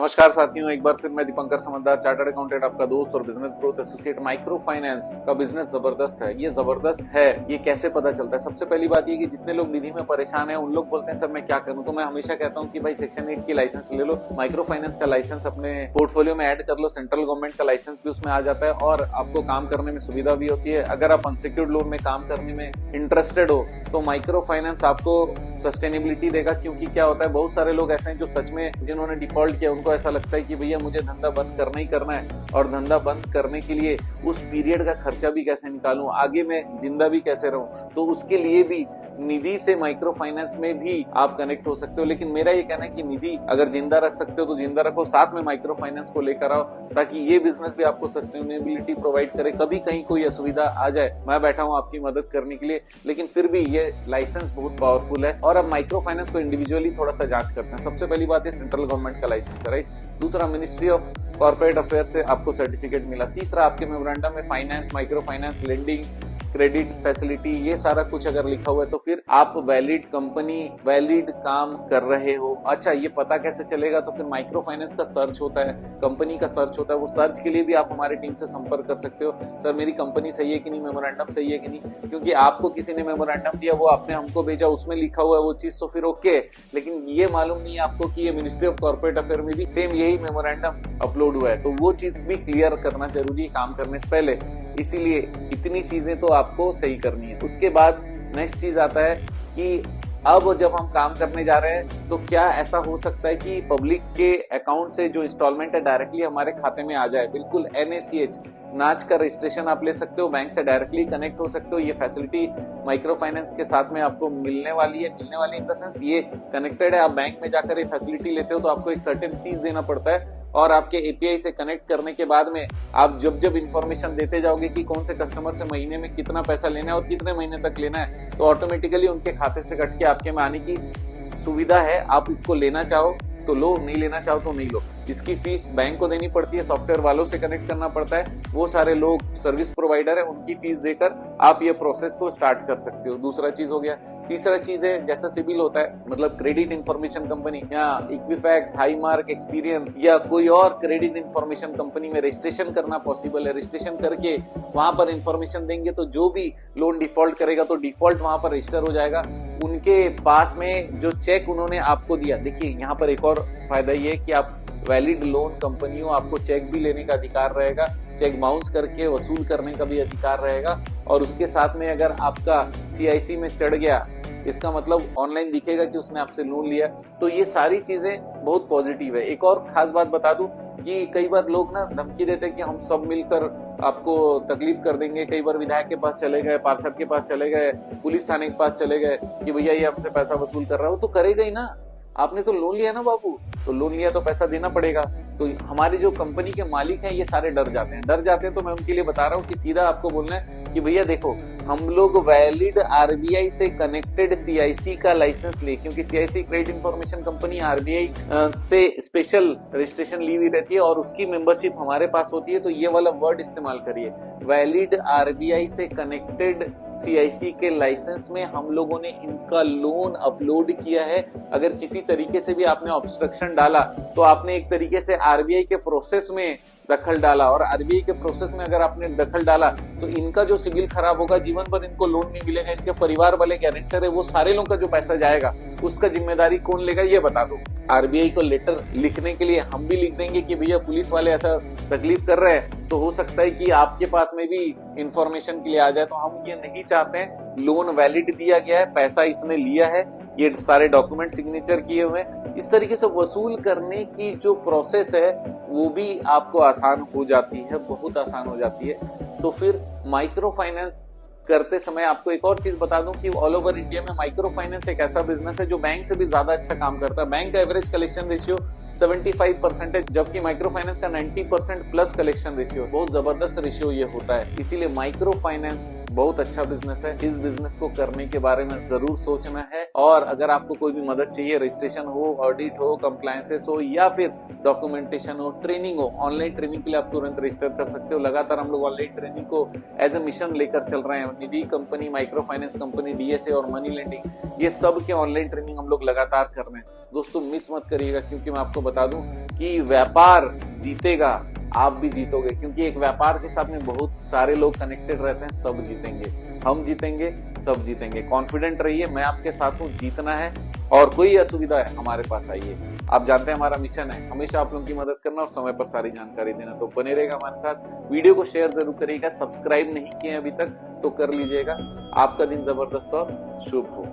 नमस्कार साथियों, एक बार फिर मैं दीपंकर समझदार, चार्टर्ड अकाउंटेंट, आपका दोस्त और business growth associate. Micro finance का बिजनेस जबरदस्त है। ये जबरदस्त है, ये कैसे पता चलता है? सबसे पहली बात ये कि जितने लोग निधि में परेशान हैं उन लोग बोलते हैं सर मैं क्या करूं, तो मैं हमेशा कहता हूं कि भाई सेक्शन 8 की लाइसेंस ले लो, माइक्रो फाइनेंस का लाइसेंस अपने पोर्टफोलियो में ऐड कर लो। सेंट्रल गवर्नमेंट का लाइसेंस भी उसमें आ जाता है और आपको काम करने में सुविधा भी होती है। अगर आप अनसिक्योर्ड लोन में काम करने में इंटरेस्टेड हो तो माइक्रो फाइनेंस आपको सस्टेनेबिलिटी देगा। क्योंकि क्या होता है, बहुत सारे लोग ऐसे हैं जो सच में जिन्होंने डिफॉल्ट किया, उनको ऐसा लगता है कि भैया मुझे धंधा बंद करना ही करना है, और धंधा बंद करने के लिए उस पीरियड का खर्चा भी कैसे निकालूं, आगे मैं जिंदा भी कैसे रहूं, तो उसके लिए भी निधि से माइक्रो फाइनेंस में भी आप कनेक्ट हो सकते हो। लेकिन मेरा ये कहना है कि निधि अगर जिंदा रख सकते हो तो जिंदा रखो, साथ में माइक्रो फाइनेंस को लेकर आओ, ताकि ये बिजनेस भी आपको सस्टेनेबिलिटी प्रोवाइड करे। कभी कहीं कोई असुविधा आ जाए, मैं बैठा हूं आपकी मदद करने के लिए। लेकिन फिर भी ये लाइसेंस बहुत पावरफुल है। और अब माइक्रो फाइनेंस को इंडिविजुअली थोड़ा सा जांच करते हैं। सबसे पहली बात है सेंट्रल गवर्नमेंट का लाइसेंस है, राइट। दूसरा, मिनिस्ट्री ऑफ कॉर्पोरेट अफेयर से आपको सर्टिफिकेट मिला। तीसरा, आपके मेमोरेंडम में finance, micro finance, lending, credit facility, ये सारा कुछ अगर लिखा हुआ है तो फिर आप वैलिड कंपनी, वैलिड काम कर रहे हो। अच्छा, ये पता कैसे चलेगा? तो फिर माइक्रो फाइनेंस का सर्च होता है, कंपनी का सर्च होता है। वो सर्च के लिए भी आप हमारी टीम से संपर्क कर सकते हो। सर मेरी कंपनी सही है कि नहीं, मेमोरेंडम सही है कि नहीं। क्योंकि आपको किसी ने मेमोरेंडम दिया, वो आपने हमको भेजा, उसमें लिखा हुआ है वो चीज, तो फिर ओके। लेकिन ये मालूम नहीं आपको कि ये मिनिस्ट्री ऑफ कॉर्पोरेट अफेयर में भी सेम यही मेमोरेंडम अपलोड हुआ है, तो वो चीज भी क्लियर करना जरूरी है काम करने से पहले। इसीलिए इतनी चीजें तो आपको सही करनी है। उसके बाद नेक्स्ट चीज आता है कि अब जब हम काम करने जा रहे हैं तो क्या ऐसा हो सकता है कि पब्लिक के अकाउंट से जो इंस्टॉलमेंट है डायरेक्टली हमारे खाते में आ जाए? बिल्कुल, NACH नाच का रजिस्ट्रेशन आप ले सकते हो, बैंक से डायरेक्टली कनेक्ट हो सकते हो। ये फैसिलिटी माइक्रो फाइनेंस के साथ में आपको मिलने वाली है। मिलने वाली इन द सेंस ये कनेक्टेड है। आप बैंक में जाकर ये फैसिलिटी लेते हो तो आपको एक सर्टेन फीस देना पड़ता है, और आपके API से कनेक्ट करने के बाद में आप जब जब इंफॉर्मेशन देते जाओगे कि कौन से कस्टमर से महीने में कितना पैसा लेना है और कितने महीने तक लेना है, तो ऑटोमेटिकली उनके खाते से कट के आपके में आने की सुविधा है। आप इसको लेना चाहो तो लो, नहीं लेना चाहो तो नहीं लो। इसकी फीस बैंक को देनी पड़ती है, सॉफ्टवेयर वालों से कनेक्ट करना पड़ता है। वो सारे लोग सर्विस प्रोवाइडर है, उनकी फीस देकर आप ये प्रोसेस को स्टार्ट कर सकते हो। दूसरा चीज हो गया। तीसरा चीज है जैसा सिविल होता है, मतलब क्रेडिट इंफॉर्मेशन कंपनी या इक्विफैक्स, हाईमार्क, एक्सपीरियन या कोई और क्रेडिट इंफॉर्मेशन कंपनी में रजिस्ट्रेशन करना पॉसिबल है। रजिस्ट्रेशन करके वहां पर इंफॉर्मेशन देंगे तो जो भी लोन डिफॉल्ट करेगा तो डिफॉल्ट वहां पर रजिस्टर हो जाएगा। उनके पास में जो चेक उन्होंने आपको दिया, देखिए यहाँ पर एक और फायदा ये है कि आप वैलिड लोन कंपनी हो, आपको चेक भी लेने का अधिकार रहेगा, चेक बाउंस करके वसूल करने का भी अधिकार रहेगा। और उसके साथ में अगर आपका CIC में चढ़ गया, इसका मतलब ऑनलाइन दिखेगा कि उसने आपसे लोन लिया। तो ये सारी चीजें बहुत पॉजिटिव है। एक और खास बात बता दूं कि कई बार लोग ना धमकी देते हैं कि हम सब मिलकर आपको तकलीफ कर देंगे। कई बार विधायक के पास चले गए, पार्षद के पास चले गए, पुलिस थाने के पास चले गए कि भैया ये हमसे पैसा वसूल कर रहा है। वो तो करेगा ही ना, आपने तो लोन लिया ना बाबू, तो लोन लिया तो पैसा देना पड़ेगा। तो हमारे जो कंपनी के मालिक हैं ये सारे डर जाते हैं। डर जाते हैं तो मैं उनके लिए बता रहा हूँ कि सीधा आपको बोलना है कि भैया देखो, हम लोग वैलिड RBI से कनेक्टेड CIC का लाइसेंस ले, क्योंकि CIC credit information company RBI से स्पेशल रजिस्ट्रेशन ली हुई रहती है और उसकी मेंबरशिप हमारे पास होती है। तो ये वाला वर्ड इस्तेमाल करिए, वैलिड RBI से कनेक्टेड CIC के लाइसेंस में हम लोगों ने इनका लोन अपलोड किया है। अगर किसी तरीके से भी आपने ऑब्स्ट्रक्शन डाला तो आपने एक तरीके से RBI के प्रोसेस में दखल डाला, और RBI के प्रोसेस में अगर आपने दखल डाला तो इनका जो सिविल खराब होगा, जीवन भर इनको लोन नहीं मिलेगा। इनके परिवार वाले गारंटर है, वो सारे लोगों का जो पैसा जाएगा उसका जिम्मेदारी कौन लेगा ये बता दो। RBI को लेटर लिखने के लिए हम भी लिख देंगे कि भैया पुलिस वाले ऐसा तकलीफ कर रहे हैं, तो हो सकता है कि आपके पास में भी इंफॉर्मेशन के लिए आ जाए। तो हम ये नहीं चाहते हैं। लोन वैलिड दिया गया है, पैसा इसने लिया है, ये सारे डॉक्यूमेंट सिग्नेचर किए हुए हैं। इस तरीके से वसूल करने की जो प्रोसेस है वो भी आपको आसान हो जाती है, बहुत आसान हो जाती है। तो फिर माइक्रो फाइनेंस करते समय आपको एक और चीज बता दूं कि ऑल ओवर इंडिया में माइक्रो फाइनेंस एक ऐसा बिजनेस है जो बैंक से भी ज्यादा अच्छा काम करता है। बैंक का एवरेज कलेक्शन रेशियो 75% है, जबकि माइक्रो फाइनेंस का 90% प्लस कलेक्शन रेशियो, बहुत जबरदस्त रेशियो ये होता है। इसीलिए माइक्रो फाइनेंस बहुत अच्छा बिजनेस है। इस बिजनेस को करने के बारे में जरूर सोचना है। और अगर आपको कोई भी मदद चाहिए, रजिस्ट्रेशन हो, ऑडिट हो, कंप्लायंसेस हो, या फिर डॉक्यूमेंटेशन हो, ट्रेनिंग हो, ऑनलाइन ट्रेनिंग के लिए आप तुरंत रजिस्टर कर सकते हो। लगातार हम लोग ऑनलाइन ट्रेनिंग को एज ए मिशन लेकर चल रहे हैं। Nidhi company, micro finance company, DSA और मनी लेंडिंग, ये सब के ऑनलाइन ट्रेनिंग हम लोग लगातार कर रहे हैं। दोस्तों मिस मत करिएगा, क्योंकि मैं आपको बता दूं कि व्यापार जीतेगा, आप भी जीतोगे, क्योंकि एक व्यापार के साथ में बहुत सारे लोग कनेक्टेड रहते हैं। सब जीतेंगे, हम जीतेंगे, सब जीतेंगे। कॉन्फिडेंट रहिए, मैं आपके साथ हूँ, जीतना है और कोई असुविधा है हमारे पास आइए। आप जानते हैं हमारा मिशन है हमेशा आप लोगों की मदद करना और समय पर सारी जानकारी देना। तो बने रहेगा हमारे साथ, वीडियो को शेयर जरूर करिएगा, सब्सक्राइब नहीं किए अभी तक तो कर लीजिएगा। आपका दिन जबरदस्त और शुभ हो।